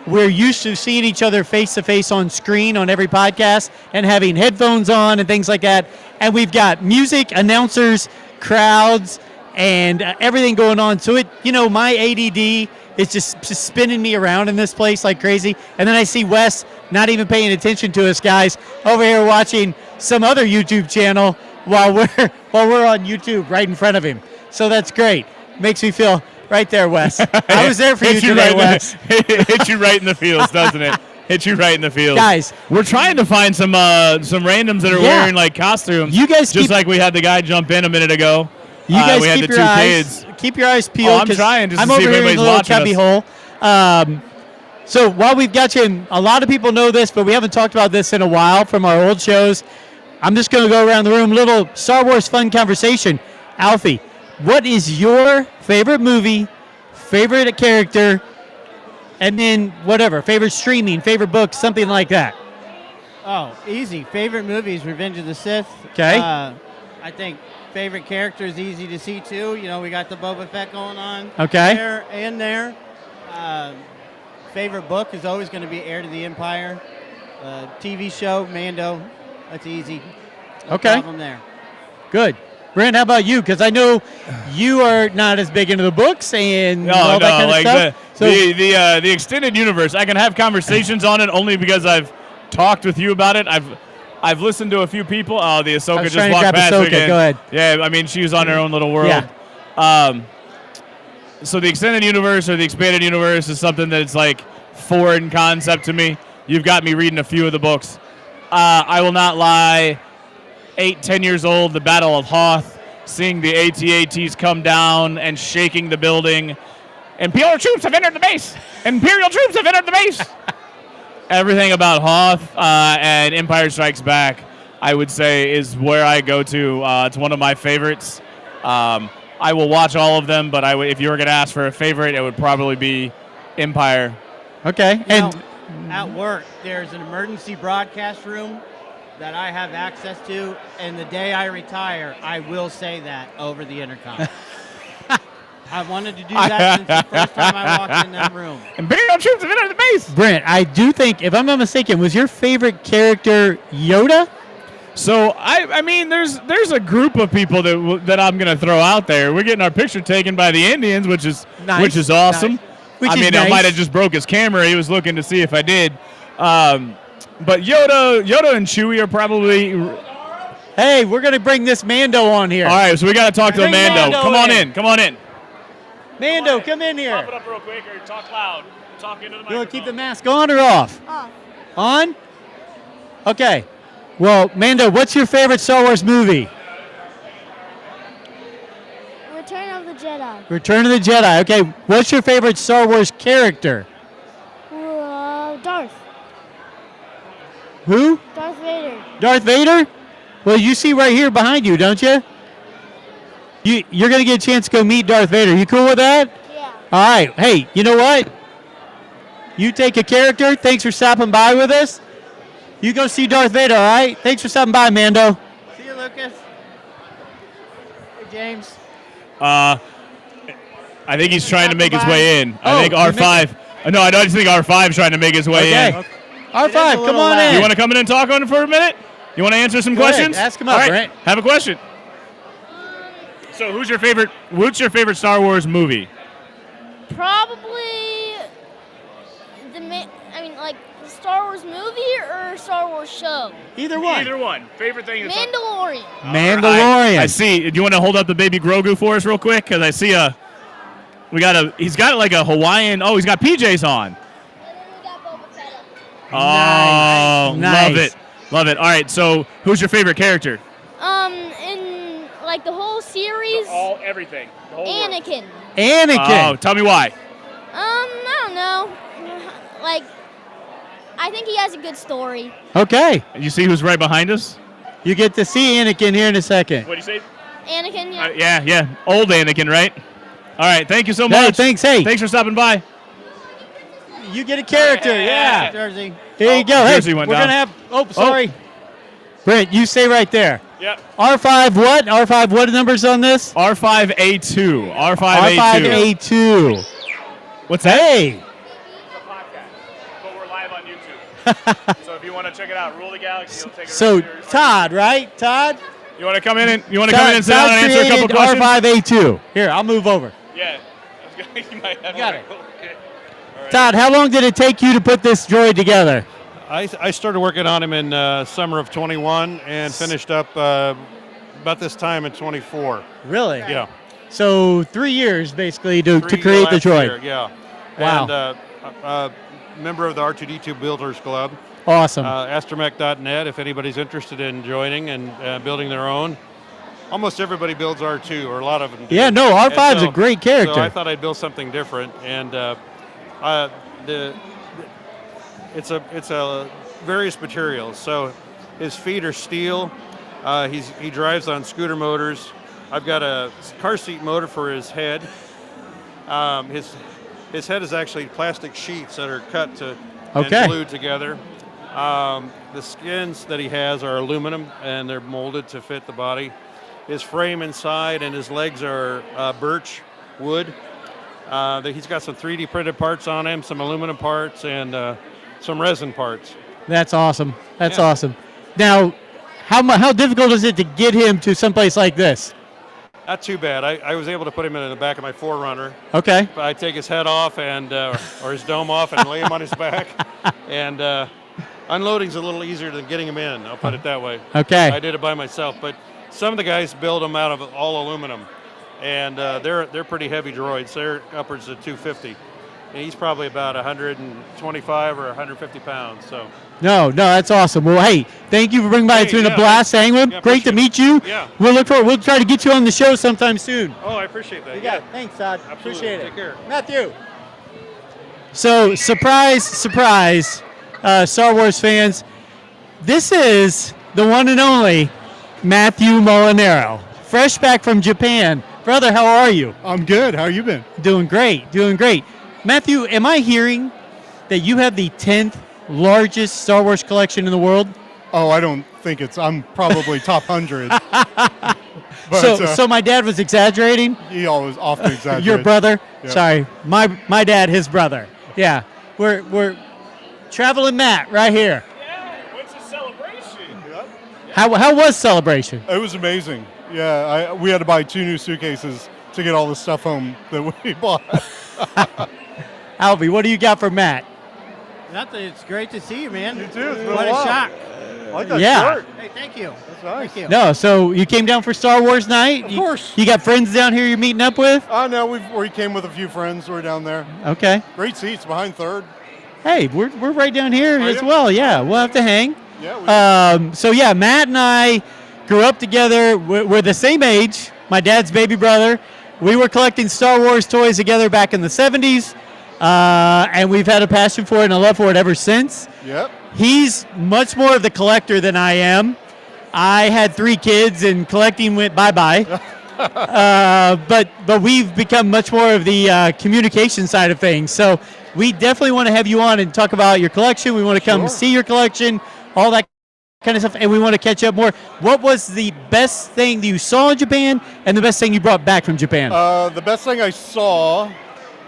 we're used to seeing each other face to face on screen on every podcast and having headphones on and things like that. And we've got music, announcers, crowds, and everything going on. So my ADD is just spinning me around in this place like crazy. And then I see Wes not even paying attention to us guys over here watching some other YouTube channel while we're on YouTube right in front of him. So that's great. Makes me feel right there, Wes. I was there for you today, Wes. Hit you right in the feels, doesn't it? Hit you right in the feels. Guys, we're trying to find some randoms that are wearing like costumes. You guys just like we had the guy jump in a minute ago. You guys we had keep the your two eyes kids. keep your eyes peeled. Oh, I'm trying just I'm to see over if here in anybody's a little watching cubby us. hole. So while we've got you in, a lot of people know this, but we haven't talked about this in a while from our old shows. I'm just going to go around the room, little Star Wars fun conversation. Alfie, what is your favorite movie, favorite character, and then whatever, favorite streaming, favorite book, something like that? Oh, easy. Favorite movies, Revenge of the Sith. Okay. I think favorite character is easy to see too. We got the Boba Fett going on. Okay. There and there. Favorite book is always going to be Heir to the Empire. TV show, Mando. That's easy. No Okay. problem there. Good. Brent, how about you? Because I know you are not as big into the books and all No, that kind of like stuff. the extended universe. I can have conversations on it only because I've talked with you about it. I've listened to a few people. Oh, the Ahsoka was just trying to walked grab past Ahsoka. again. Go ahead. Yeah, I mean she's on her own little world. Yeah. So the extended universe or the expanded universe is something that's like foreign concept to me. You've got me reading a few of the books. I will not lie. 8-10 years old, the Battle of Hoth, seeing the AT-ATs come down and shaking the building. Imperial troops have entered the base. Imperial troops have entered the base. Everything about Hoth and Empire Strikes Back, I would say, is where I go to. It's one of my favorites. I will watch all of them, but if you were going to ask for a favorite, it would probably be Empire. Okay. And At work, there's an emergency broadcast room that I have access to, and the day I retire, I will say that over the intercom. I wanted to do that since the first time I walked in that room. Imperial troops have entered the base. Brent, I do think, if I'm not mistaken, was your favorite character Yoda? So I mean, there's a group of people that I'm gonna throw out there. We're getting our picture taken by the Indians, which is awesome. Nice. Which I is mean, nice. I might have just broke his camera. He was looking to see if I did. But Yoda and Chewie are probably. Hey, we're going to bring this Mando on here. All right, so we got to talk to Bring Mando. Mando Come on in. in. Come on in. Mando, come in here. Pop it up real quick or talk loud. Talk into the microphone. You want to keep the mask on or off? Off. On? Okay. Well, Mando, what's your favorite Star Wars movie? Return of the Jedi. Return of the Jedi. Okay. What's your favorite Star Wars character? Darth. Who? Darth Vader. Darth Vader? Well, you see right here behind you, don't you? You're going to get a chance to go meet Darth Vader. You cool with that? Yeah. All right. Hey, you know what? You take a character. Thanks for stopping by with us. You go see Darth Vader, all right? Thanks for stopping by, Mando. See you, Lucas. Hey, James. I think he's trying to make his Stop way in. Oh, I think R5. No, I just think R5 is trying to make his way in. Okay. It is R5, a come little on loud. in. You want to come in and talk on it for a minute? You want to answer some Go ahead. questions? Ask him up, All right, Brent. have a question. So, what's your favorite Star Wars movie? Probably like the Star Wars movie or Star Wars show. Either one. Either one. Favorite thing is Mandalorian. Mandalorian. I see. Do you want to hold up the baby Grogu for us real quick? Because I see he's got like a Hawaiian. Oh, he's got PJs on. And then we got Boba Fett. Oh, Nice. love it. All right. So, who's your favorite character? In like the whole series, Everything. The whole Anakin. Anakin. Oh, tell me why. I don't know. Like, I think he has a good story. Okay. You see who's right behind us? You get to see Anakin here in a second. What do you say? Anakin, yeah. Yeah. Old Anakin, right? All right. Thank you so Hey, much. thanks. Hey, Thanks for stopping by. you get a character. Yeah. Jersey. Here you go. Hey, Jersey we're went going to down. have, oh, sorry. Brent, you stay right there. Yep. R5 what? R5 what numbers on this? R5A2. R5A2. R5A2. What's that? Hey. It's a podcast, but we're live on YouTube. So if you want to check it out, Rule the Galaxy, you'll take it. So, right here. Todd, right? Todd? You want to come in and sit down and answer a couple created questions? R5A2. Here, I'll move over. Yeah. You might have Got it. Todd, how long did it take you to put this droid together? I started working on him in summer of 21 and finished up about this time in 24. Really? Yeah. So 3 years basically to Three create the last droid. year, yeah. Wow. And member of the R2D2 Builders Club. Awesome. Astromech.net if anybody's interested in joining and building their own. Almost everybody builds R2, or a lot of them do. Yeah, no, R5 is And a great character. So I thought I'd build something different, and it's a various materials. So his feet are steel. He drives on scooter motors. I've got a car seat motor for his head. His head is actually plastic sheets that are cut and glued together. The skins that he has are aluminum, and they're molded to fit the body. His frame inside and his legs are birch wood. He's got some 3D printed parts on him, some aluminum parts, and some resin parts. That's awesome. That's Yeah. awesome. Now, How difficult is it to get him to someplace like this? Not too bad. I was able to put him in the back of my 4Runner. Okay. But I take his head off and or his dome off and lay him on his back. And unloading's a little easier than getting him in. I'll put it that way. Okay. I did it by myself, but some of the guys build them out of all aluminum, and they're pretty heavy droids. They're upwards of 250, and he's probably about 125 or 150 pounds. So. No, that's awesome. Well, hey, thank you for bringing by. It's been a blast hanging with him. Yeah, Great to meet appreciate you. Yeah. We'll try to get you on the show sometime soon. Oh, I appreciate that. You got it. Thanks, Todd. Absolutely. Appreciate it. Take care. Matthew. So, surprise, Star Wars fans, this is the one and only Matthew Molinaro, fresh back from Japan. Brother, how are you? I'm good. How you been? Doing great. Matthew, am I hearing that you have the 10th largest Star Wars collection in the world? Oh, I don't think I'm probably top 100. But, so my dad was exaggerating? He always often exaggerates. Your brother? Yeah. Sorry, my dad, his brother. Yeah, we're traveling Matt right here. What's the celebration? How was celebration? It was amazing. Yeah, we had to buy 2 new suitcases to get all the stuff home that we bought. Alfie, what do you got for Matt? Nothing. It's great to see you, man. You too. It's been What a a while. shock. I like that Yeah. shirt. Hey, thank you. That's nice. Thank you. No, so you came down for Star Wars night? Of course. You got friends down here you're meeting up with? No, we came with a few friends. We're down there. Okay. Great seats behind third. Hey, we're right down here Are as you? well. Yeah, we'll have to hang. Yeah. So yeah, Matt and I grew up together. We're the same age. My dad's baby brother. We were collecting Star Wars toys together back in the 70s, and we've had a passion for it and a love for it ever since. Yep. He's much more of the collector than I am. I had 3 kids and collecting went bye-bye. But we've become much more of the communication side of things. So we definitely want to have you on and talk about your collection. We want to come see your collection, all that kind of stuff, and we want to catch up more. What was the best thing that you saw in Japan and the best thing you brought back from Japan? The best thing I saw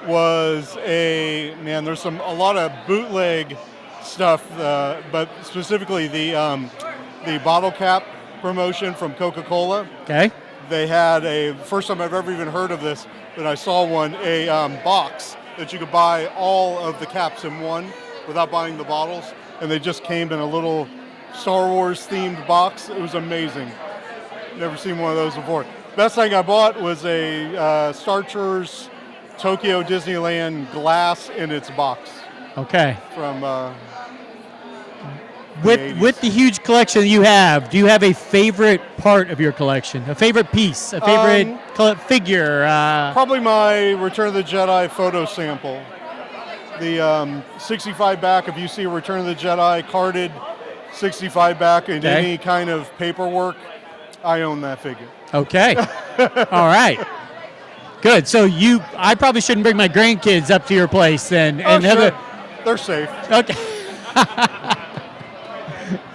was there's a lot of bootleg stuff, but specifically the bottle cap promotion from Coca-Cola. Okay. They had first time I've ever even heard of this, but I saw one, a box that you could buy all of the caps in one without buying the bottles, and they just came in a little Star Wars themed box. It was amazing. Never seen one of those before. Best thing I bought was a Star Tours Tokyo Disneyland glass in its box. Okay. From with the huge collection you have, do you have a favorite part of your collection? A favorite piece? A favorite figure? Probably my Return of the Jedi photo sample. The 65 back, if you see Return of the Jedi carded 65 back in any kind of paperwork, I own that figure. Okay. All right. Good. So I probably shouldn't bring my grandkids up to your place then. And sure. They're safe. Okay.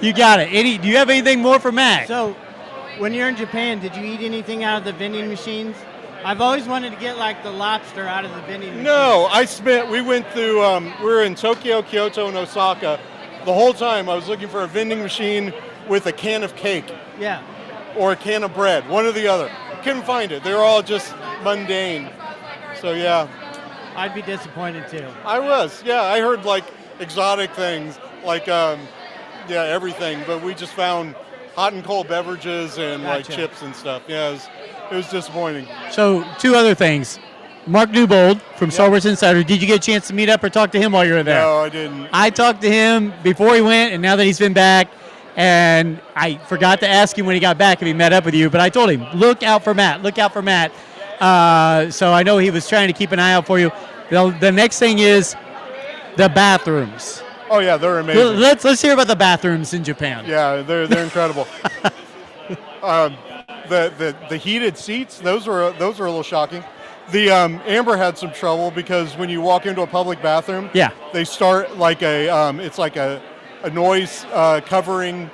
You got it. Do you have anything more for Matt? So, when you're in Japan, did you eat anything out of the vending machines? I've always wanted to get like the lobster out of the vending machine. No, we went through, we were in Tokyo, Kyoto, and Osaka. The whole time I was looking for a vending machine with a can of cake. Yeah. Or a can of bread, one or the other. Couldn't find it. They were all just mundane. So yeah. I'd be disappointed too. I was, yeah. I heard like exotic things, like everything, but we just found hot and cold beverages and like chips and stuff. Yeah, it was disappointing. So 2 other things. Mark Newbold from Star Wars Insider, did you get a chance to meet up or talk to him while you were there? No, I didn't. I talked to him before he went, and now that he's been back, and I forgot to ask him when he got back if he met up with you, but I told him, look out for Matt. So I know he was trying to keep an eye out for you. The next thing is the bathrooms. Oh yeah, they're amazing. Let's hear about the bathrooms in Japan. Yeah, they're incredible. The heated seats, those are a little shocking. The Amber had some trouble because when you walk into a public bathroom, they start like it's like a noise covering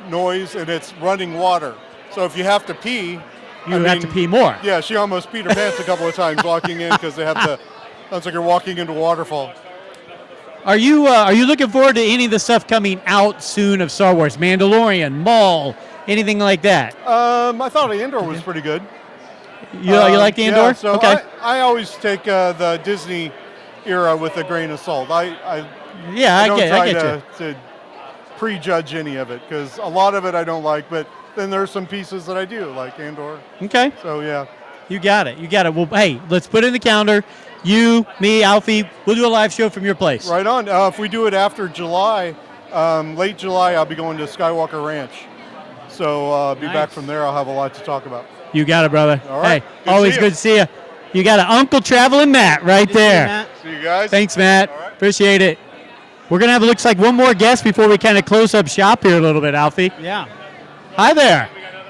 noise, and it's running water. So if you have to pee, you have to pee more. Yeah, she almost peed her pants a couple of times walking in because they have sounds like you're walking into a waterfall. Are you looking forward to any of the stuff coming out soon of Star Wars? Mandalorian, Maul, anything like that? I thought the Andor was pretty good. You like the Andor? Yeah, so okay. I always take the Disney era with a grain of salt. I don't I get try to prejudge any of it because a lot of it I don't like, but then there's some pieces that I do like Andor. Okay. So yeah. You got it. Well, hey, let's put it in the calendar. You, me, Alfie, we'll do a live show from your place. Right on. If we do it after July, late July, I'll be going to Skywalker Ranch. So I'll be back from there. I'll have a lot to talk about. You got it, brother. All right. Hey, always good to see you. You got an Uncle Traveling Matt right there. See you guys. Thanks, Matt. All right. Appreciate it. We're going to have, it looks like, one more guest before we kind of close up shop here a little bit, Alfie. Yeah. Hi there.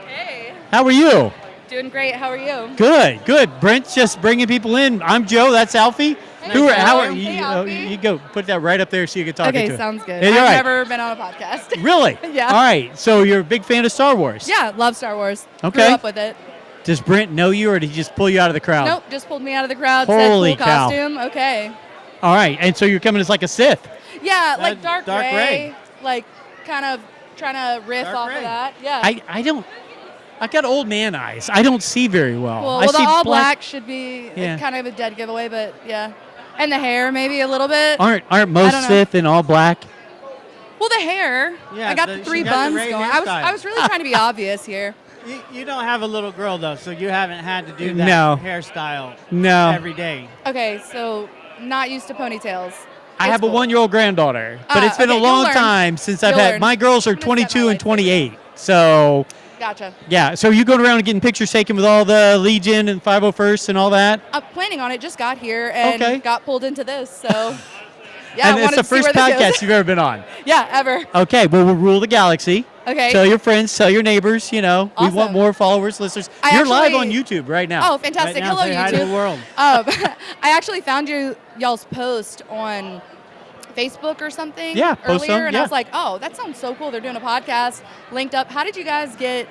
Hey, How are you? doing great. How are you? Good. Brent's just bringing people in. I'm Joe. That's Alfie. Joe. How are Hey, you? Alfie. You go put that right up there so you can talk Okay, into it. sounds good. Yeah, you're I've right. never been on a podcast. Really? Yeah. All right. So you're a big fan of Star Wars. Yeah, love Star Wars. Okay. Grew up with it. Does Brent know you, or did he just pull you out of the crowd? Nope, just pulled me out of the crowd. Holy said cool cow. costume. Okay. All right. And so you're coming as like a Sith. Yeah, like Dark Dark Ray. Ray. Like kind of trying to riff Dark off Ray. of that. Yeah. I don't. I got old man eyes. I don't see very well. Cool. I Well, the see all black should be Yeah. kind of a dead giveaway, but yeah. And the hair maybe a little bit. Aren't I most don't know. Sith in all black? Well, the hair. Yeah, I got the- the she 3 got the buns Ray going. hairstyle. I was really trying to be obvious here. You don't have a little girl though, so you haven't had to do that No. hairstyle No. every day. Okay, so not used to ponytails. I have a cool. 1-year-old granddaughter, but it's been okay, a you'll long learn. time since I've You'll had. learn. My girls are I'm gonna set 22 my and lightsaber. 28. So Gotcha. yeah. So you going around and getting pictures taken with all the Legion and 501st and all that? I'm planning on it. Just got here and Okay. got pulled into this. So yeah, and I it's wanted the to see first where this podcast goes. you've ever been on. Yeah, ever. Okay. Well, we'll rule the galaxy. Okay. Tell your friends, tell your neighbors. You know, we want Awesome. more followers, listeners. I You're live on actually- YouTube right now. Oh, fantastic! Right now, Hello, say hi to the YouTube. world. I actually found y'all's post on Facebook or something Yeah, post earlier, on, and yeah. I was like, oh, that sounds so cool. They're doing a podcast, linked up. How did you guys get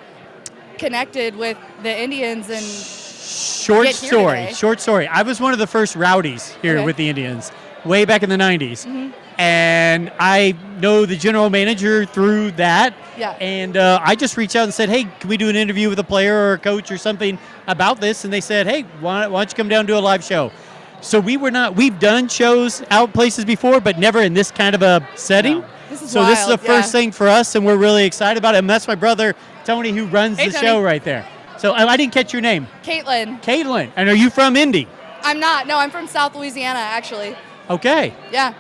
connected with the Indians and Short get here story. today? Short story. I was one of the first rowdies here Okay. with the Indians way back in the 90s. Mhm. And I know the general manager through that. Yeah. And I just reached out and said, hey, can we do an interview with a player or a coach or something about this? And they said, hey, why don't you come down and do a live show? So we've done shows out places before, but never in this kind of a setting. No. This is So this is the wild, first yeah. thing for us, and we're really excited about it. And that's my brother, Tony, who runs Hey, the Tony. show right there. So I didn't catch your name. Caitlin? Caitlin. And are you from Indy? I'm not. No, I'm from South Louisiana, actually. Okay. Yeah.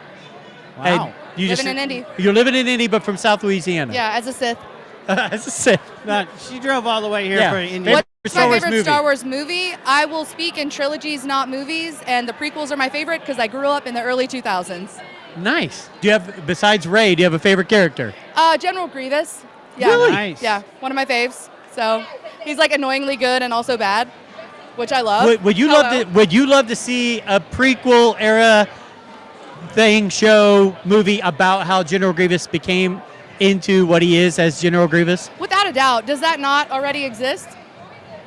Wow. And you Living in Indy. You're living in Indy, but from South Louisiana. Yeah, as a Sith. That's a Sith. No, she drove all the way here Yeah. for Indian. Favorite What's Star my Wars favorite movie? Star Wars movie? I will speak in trilogies, not movies, and the prequels are my favorite because I grew up in the early 2000s. Nice. Do you have, besides Rey, do you have a favorite character? General Grievous. Yeah. Really? Nice. Yeah, one of my faves. So he's like annoyingly good and also bad, which I love. Would you Hello. Would you love to see a prequel era thing, show, movie about how General Grievous became into what he is as General Grievous? Without a doubt. Does that not already exist?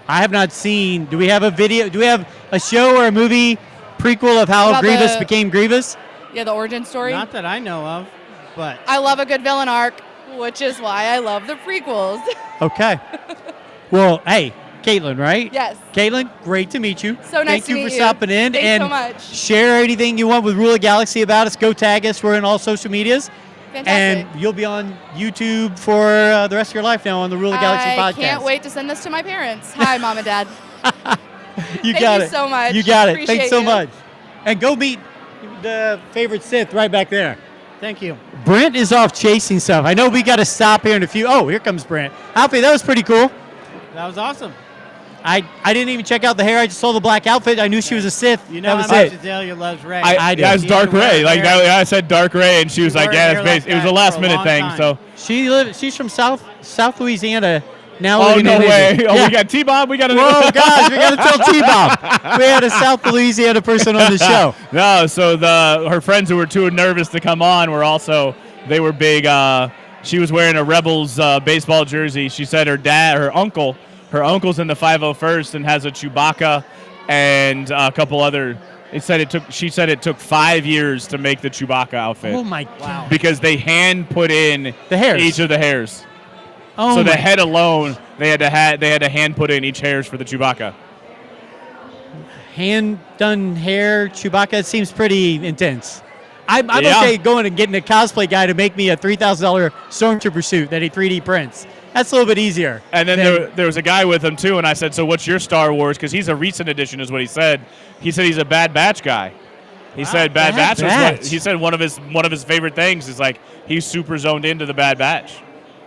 I have not seen. Do we have a video? Do we have a show or a movie prequel of how About Grievous the- became Grievous? Yeah, the origin story. Not that I know of, but I love a good villain arc, which is why I love the prequels. Okay. Well, hey, Caitlin, right? Yes. Caitlin, great to meet you. So nice Thank to you meet for you. stopping in. Thanks and so much. share anything you want with Rule of Galaxy about us. Go tag us. We're in all social medias. Fantastic. And you'll be on YouTube for the rest of your life now on the Rule of Galaxy I podcast. can't wait to send this to my parents. Hi, Mom and Dad. You Thank got you it. so much. You got it. Appreciate Thanks so you. much. And go meet the favorite Sith right back there. thank you. Brent is off chasing stuff. I know we got to stop here in a few. Oh, here comes Brent. Alfie, that was pretty cool. That was awesome. I didn't even check out the hair. I just saw the black outfit. I knew she was a Sith. You know that was how much it. Azalea loves Ray. I do. Yeah, it's She Dark used to wear Ray. her Like hair. that, I said Dark Ray, and she was She like, wore "Yeah, her it's hair based." like It was a that last for a minute long thing. time. So, She's from South Louisiana. Now oh living no in way! Indy. Oh, Yeah. we got T-Bob. We got Whoa, guys, we got to tell T-Bob. We had a South Louisiana person on the show. No, so her friends who were too nervous to come on were also they were big. She was wearing a Rebels baseball jersey. She said her uncle's in the 501st and has a Chewbacca and a couple other She said it took 5 years to make the Chewbacca outfit. Oh my God! Because they hand put in the hairs. each of the hairs. Oh, so the head alone, they had to hand put in each hairs for the Chewbacca. Hand done hair Chewbacca. It seems pretty intense. I'm Yeah. okay going and getting a cosplay guy to make me a $3,000 Stormtrooper suit that he 3D prints. That's a little bit easier. And then there was a guy with him too, and I said, "So what's your Star Wars?" Because he's a recent addition, is what he said. He said he's a Bad Batch guy. He said Bad Batch was he said one of his favorite things is like he's super zoned into the Bad Batch.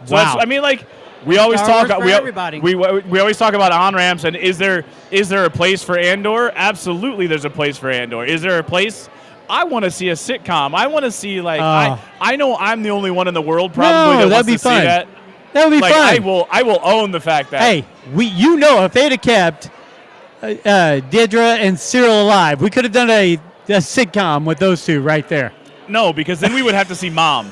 So Wow. I mean, like we always Star talk Wars for everybody. we always talk about on ramps, and is there a place for Andor? Absolutely, there's a place for Andor. Is there a place? I want to see a sitcom. I want to see like I know I'm the only one in the world probably that wants to see that. That would be Like fun. I will own the fact that Hey, if they'd have kept Deirdre and Cyril alive, we could have done a sitcom with those two right there. No, because then we would have to see Mom.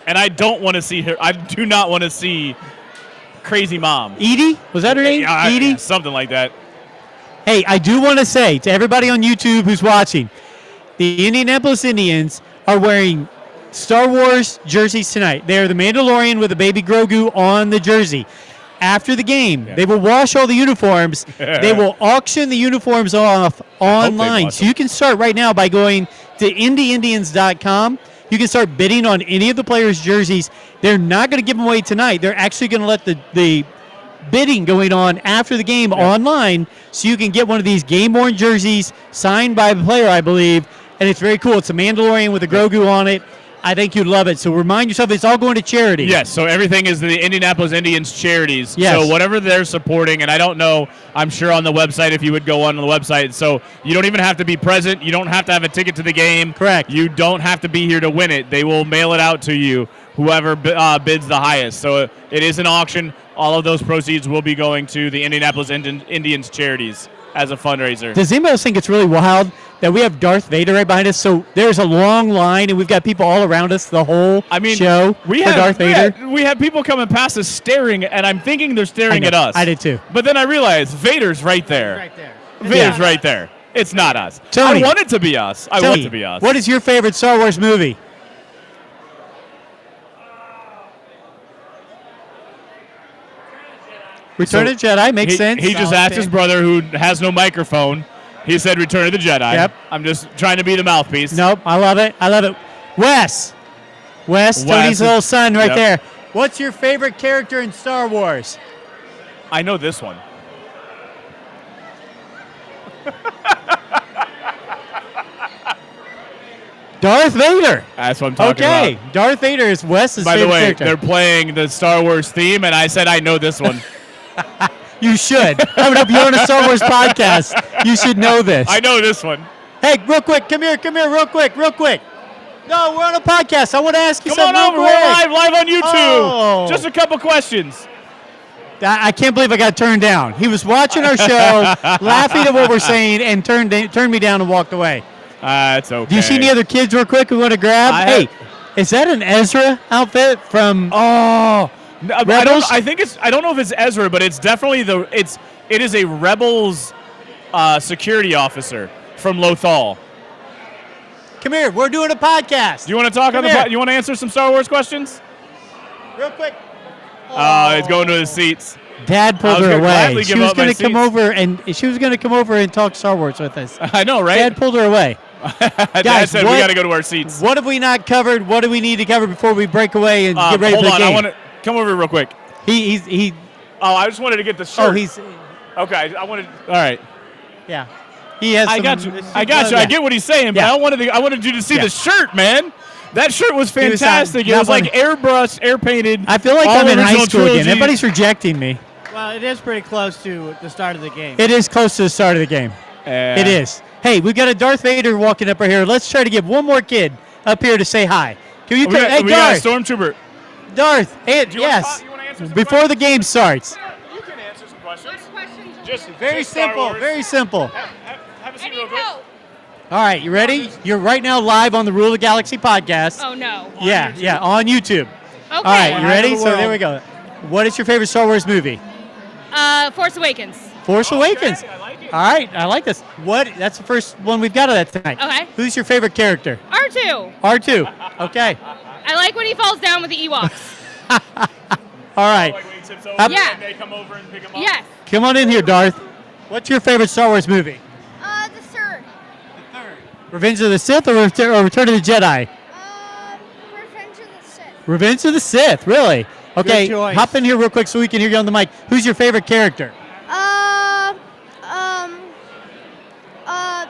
And I don't want to see her. I do not want to see crazy Mom. Edie? Was that her name? Edie? Something like that. Hey, I do want to say to everybody on YouTube who's watching, the Indianapolis Indians are wearing Star Wars jerseys tonight. They are the Mandalorian with a baby Grogu on the jersey. After the game, they will wash all the uniforms. They will auction the uniforms off online. So you can start right now by going to IndyIndians.com. You can start bidding on any of the players' jerseys. They're not going to give them away tonight. They're actually going to let the bidding going on after the game online, so you can get one of these game-worn jerseys signed by the player, I believe. And it's very cool. It's a Mandalorian with a Grogu on it. I think you'd love it. So remind yourself it's all going to charity. Yes, so everything is the Indianapolis Indians charities. Yes. So whatever they're supporting, and I don't know, I'm sure on the website if you would go on the website. So you don't even have to be present. You don't have to have a ticket to the game. Correct. You don't have to be here to win it. They will mail it out to you, whoever bids the highest. So it is an auction. All of those proceeds will be going to the Indianapolis Indians charities as a fundraiser. Does anybody else think it's really wild that we have Darth Vader right behind us? So there's a long line, and we've got people all around us the whole show for Darth Vader. We have people coming past us staring, and I'm thinking they're staring at us. I did too. But then I realized Vader's right there. Right there. Vader's right there. It's not us. Tony, I want it to be us. I want it to be us. What is your favorite Star Wars movie? Return of the Jedi makes sense. He just asked his brother, who has no microphone. He said Return of the Jedi. Yep. I'm just trying to be the mouthpiece. Nope, I love it. I love it. Wes, Tony's little son right there. What's your favorite character in Star Wars? I know this one. Darth Vader. That's what I'm talking about. about. Darth Vader is Wes's By the favorite way, character. they're playing the Star Wars theme, and I said I know this one. You should. Coming up, you're on a Star Wars podcast. You should know this. I know this one. Hey, real quick, come here, real quick. No, we're on a podcast. I want to ask you Come on something. over. We're live on YouTube. Oh. Just a couple questions. I can't believe I got turned down. He was watching our show, laughing at what we're saying, and turned me down and walked away. That's okay. Do you see any other kids real quick we want to grab? Is that an Ezra outfit from Rebels? I don't know if it's Ezra, but it's definitely it is a Rebels security officer from Lothal. Come here, we're doing a podcast. Do you want to talk you want to answer some Star Wars questions? Real quick. It's going to the seats. Dad pulled her away. She was going to come over and talk Star Wars with us. I know, right? Dad pulled her away. Dad said we got to go to our seats. What have we not covered? What do we need to cover before we break away and get ready for the game? I want to come over real quick. He. Oh, I just wanted to get the shirt. Oh, he's. Okay, I wanted. All right. Yeah. He has. I got you. I get what he's saying, but I wanted you to see the shirt, man. That shirt was fantastic. It was like airbrushed, air painted. I feel like I'm in high school again. Everybody's rejecting me. Well, it is pretty close to the start of the game. It is close to the start of the game. It is. Hey, we've got a Darth Vader walking up right here. Let's try to get one more kid up here to say hi. Can you? We got a Stormtrooper. Darth. Hey, yes. Before the game starts. You can answer some questions. Just very simple. Very simple. Have a seat real quick. All right, you ready? You're right now live on the Rule of the Galaxy podcast. Oh, no. Yeah, on YouTube. Okay. All right, you ready? So there we go. What is your favorite Star Wars movie? Force Awakens. Force Awakens. I like it. All right, I like this. That's the first one we've got of that tonight. Okay. Who's your favorite character? R2. R2. Okay. I like when he falls down with the Ewoks. All right. Like when he tips over Yeah. and they come over and pick him up? Yes. Come on in here, Darth. What's your favorite Star Wars movie? The third. Revenge of the Sith or Return of the Jedi? Revenge of the Sith. Revenge of the Sith, really? Okay, Good choice. hop in here real quick so we can hear you on the mic. Who's your favorite character?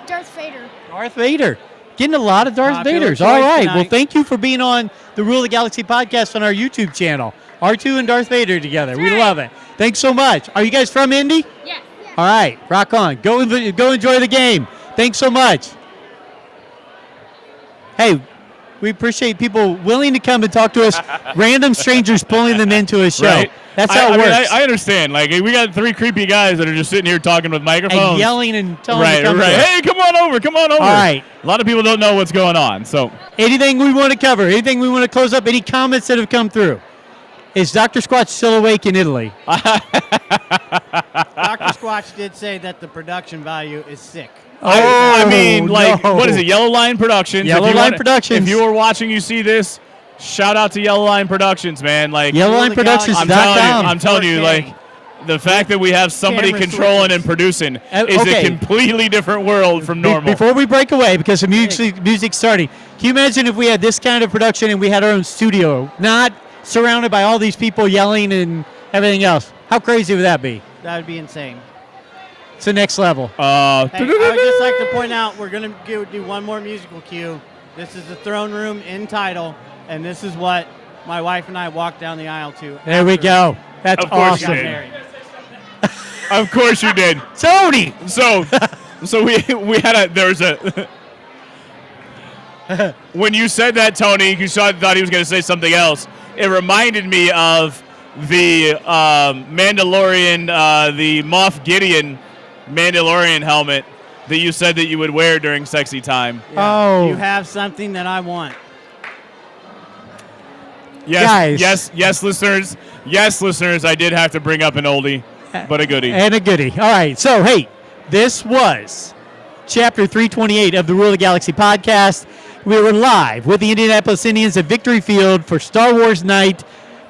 Darth Vader. Darth Vader. Getting a lot of Darth Popular Vaders. All choice right. tonight. Well, thank you for being on the Rule of the Galaxy podcast on our YouTube channel. R2 and Darth Vader together. We right. love it. Thanks so much. Are you guys from Indy? Yes. All right. Rock on. Go enjoy the game. Thanks so much. Hey, we appreciate people willing to come and talk to us. Random strangers pulling them into a show. Right. That's how it I mean, works. I understand. Like, we got 3 creepy guys that are just sitting here talking with microphones. and yelling and telling Right, them to come right. to us. Hey, come on over. Come on over. All right. A lot of people don't know what's going on. So, Anything we want to cover, anything we want to close up, any comments that have come through. Is Dr. Squatch still awake in Italy? Dr. Squatch did say that the production value is sick. I mean, like, no. what is it? Yellow Line Productions. Yellow If you Line Productions. If you are watching, you see this, shout out to Yellow Line Productions, man. Like, YellowLineProductions.com. I'm telling you, 4K. like, the fact that we have somebody Camera controlling switches. and producing is okay. a completely different world from normal. Before we break away, because the music's starting, can you imagine if we had this kind of production and we had our own studio, not surrounded by all these people yelling and everything else? How crazy would that be? That would be insane. It's the next level. Hey, I would just like to point out we're going to do one more musical cue. This is the Throne Room in title, and this is what my wife and I walked down the aisle to. There we go. That's Of course you awesome. did. Of course you did. Tony! So we had when you said that, Tony, you thought he was going to say something else. It reminded me of the Mandalorian, the Moff Gideon Mandalorian helmet that you said that you would wear during sexy time. Oh. You have something that I want. Yes, Guys. yes, listeners. Yes, listeners, I did have to bring up an oldie, but a goodie. And a goodie. All right. So, hey, this was Chapter 328 of the Rule of the Galaxy podcast. We were live with the Indianapolis Indians at Victory Field for Star Wars Night.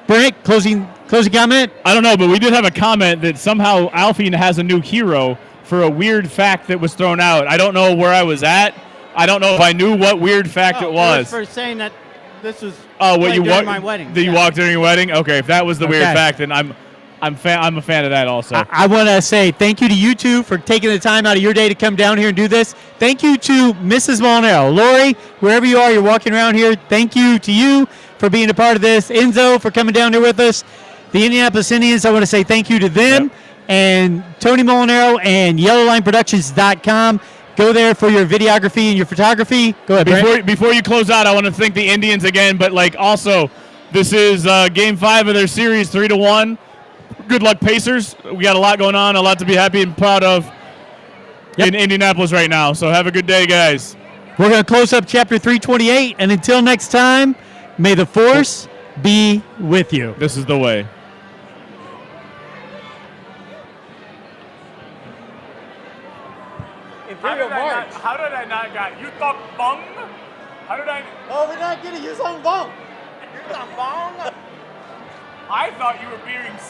Brent, closing comment? I don't know, but we did have a comment that somehow Alfie has a new hero for a weird fact that was thrown out. I don't know where I was at. I don't know if I knew what weird fact it was. For saying that this was What you during my wedding. That you walked during your wedding? Okay, if that was the weird Okay. fact, then I'm a fan of that also. I want to say thank you to you two for taking the time out of your day to come down here and do this. Thank you to Mrs. Molinaro. Lori, wherever you are, you're walking around here. Thank you to you for being a part of this. Enzo, for coming down here with us. The Indianapolis Indians, I want to say thank you to them. Yep. And Tony Molinaro and YellowLineProductions.com. Go there for your videography and your photography. Go ahead, Brent. Before you close out, I want to thank the Indians again, but like also, this is Game 5 of their series, 3-1. Good luck, Pacers. We got a lot going on, a lot to be happy and proud of in Indianapolis right now. So have a good day, guys. We're going to close up Chapter 328. And until next time, may the Force be with you. This is the way. Imperial March. How did I not got you thought bung? How did I? Oh, we're not getting you some bone. I thought you were being serious.